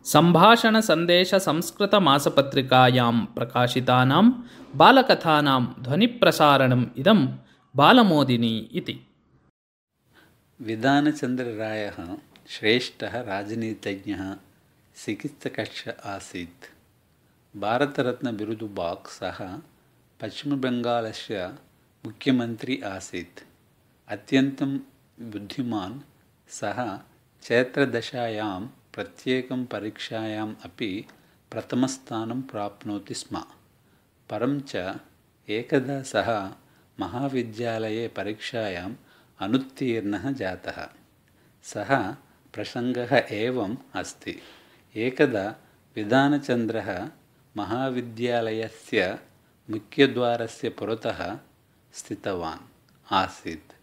सम्भाषणसन्देशसंस्कृतमासपत्रिकायां प्रकाशितानां बालकथानां ध्वनिप्रसारणम् इदं बालमोदिनी इति। विधानचन्द्ररायः श्रेष्ठः राजनीतिज्ञः चिकित्सकश्च आसीत्। भारतरत्नबिरुदुभाक् सः पश्चिमबङ्गालस्य मुख्यमन्त्री आसीत्। अत्यन्तं बुद्धिमान् सः क्षेत्रदशायां प्रत्येकं परीक्षायाम् अपि प्रथमस्थानं प्राप्नोति स्म। परं च एकदा सः महाविद्यालये परीक्षायाम् अनुत्तीर्णः जातः। सः प्रसङ्गः एवम् अस्ति। एकदा विधानचन्द्रः महाविद्यालयस्य मुख्यद्वारस्य पुरतः स्थितवान् आसीत्।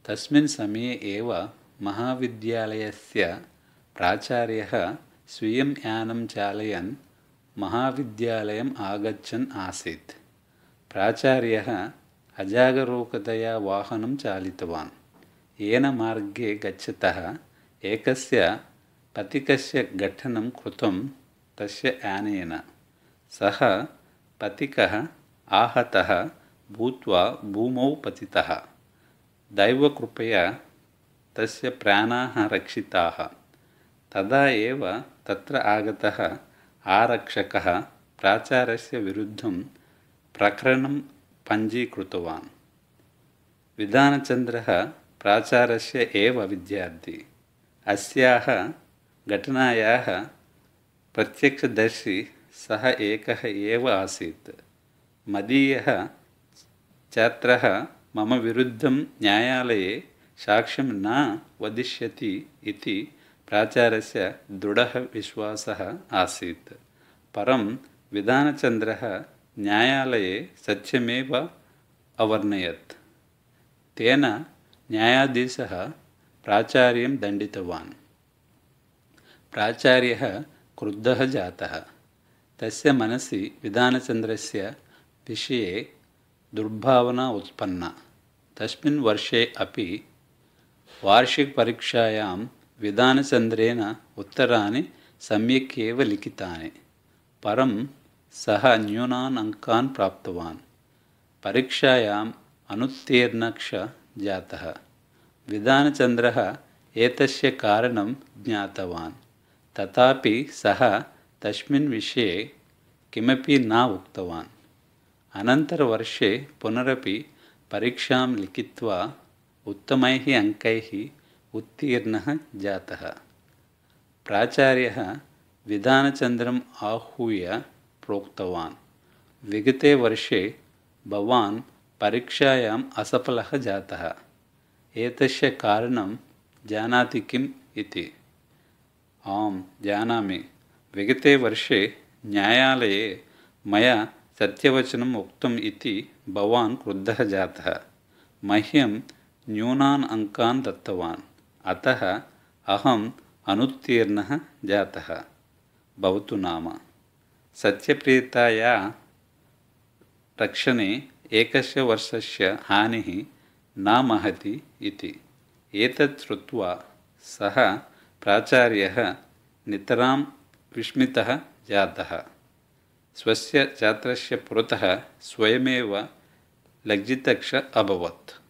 तस्मिन् समये एव महाविद्यालयस्य प्राचार्यः स्वीयं यानं चालयन् महाविद्यालयम् आगच्छन् आसीत्। प्राचार्यः अजागरूकतया वाहनं चालितवान्। येन मार्गे गच्छतः एकस्य पथिकस्य घटनं कृतं तस्य यानेन। सः पथिकः आहतः भूत्वा भूमौ पतितः। दैवकृपया तस्य प्राणाः रक्षिताः। तदा एव तत्र आगतः आरक्षकः प्राचार्यस्य विरुद्धं प्रकरणं पञ्जीकृतवान्। विधानचन्द्रः प्राचार्यस्य एव विद्यार्थी। अस्याः घटनायाः प्रत्यक्षदर्शी सः एकः एव आसीत्। मदीयः छात्रः मम विरुद्धं न्यायालये साक्ष्यं न वदिष्यति इति प्राचार्यस्य दृढः विश्वासः आसीत्। परं विधानचन्द्रः न्यायालये सत्यमेव अवर्णयत्। तेन न्यायाधीशः प्राचार्यं दण्डितवान्। प्राचार्यः क्रुद्धः जातः। तस्य मनसि विधानचन्द्रस्य विषये दुर्भावना उत्पन्ना। तस्मिन् वर्षे अपि वार्षिकपरीक्षायां विधानचन्द्रेण उत्तराणि सम्यक् एव लिखितानि। परं सः न्यूनान् अङ्कान् प्राप्तवान्। परीक्षायाम् अनुत्तीर्णः जातः। विधानचन्द्रः एतस्य कारणं ज्ञातवान्। तथापि सः तस्मिन् विषये किमपि न उक्तवान्। अनन्तरवर्षे पुनरपि परीक्षां लिखित्वा उत्तमैः अङ्कैः उत्तीर्णः जातः। प्राचार्यः विधानचन्द्रम् आहूय प्रोक्तवान्, विगते वर्षे भवान् परीक्षायाम् असफलः जातः। एतस्य कारणं जानाति किम् इति? आम्, जानामि। विगते वर्षे न्यायालये मया सत्यवचनम् उक्तम् इति भवान् क्रुद्धः जातः। मह्यं न्यूनान् अङ्कान् दत्तवान्। अतः अहम् अनुत्तीर्णः जातः। भवतु नाम। सत्यप्रियताया रक्षणे एकस्य वर्षस्य हानिः न महति इति। एतत् श्रुत्वा सः प्राचार्यः नितरां विस्मितः जातः। स्वस्य छात्रस्य पुरतः स्वयमेव लज्जितः अभवत्।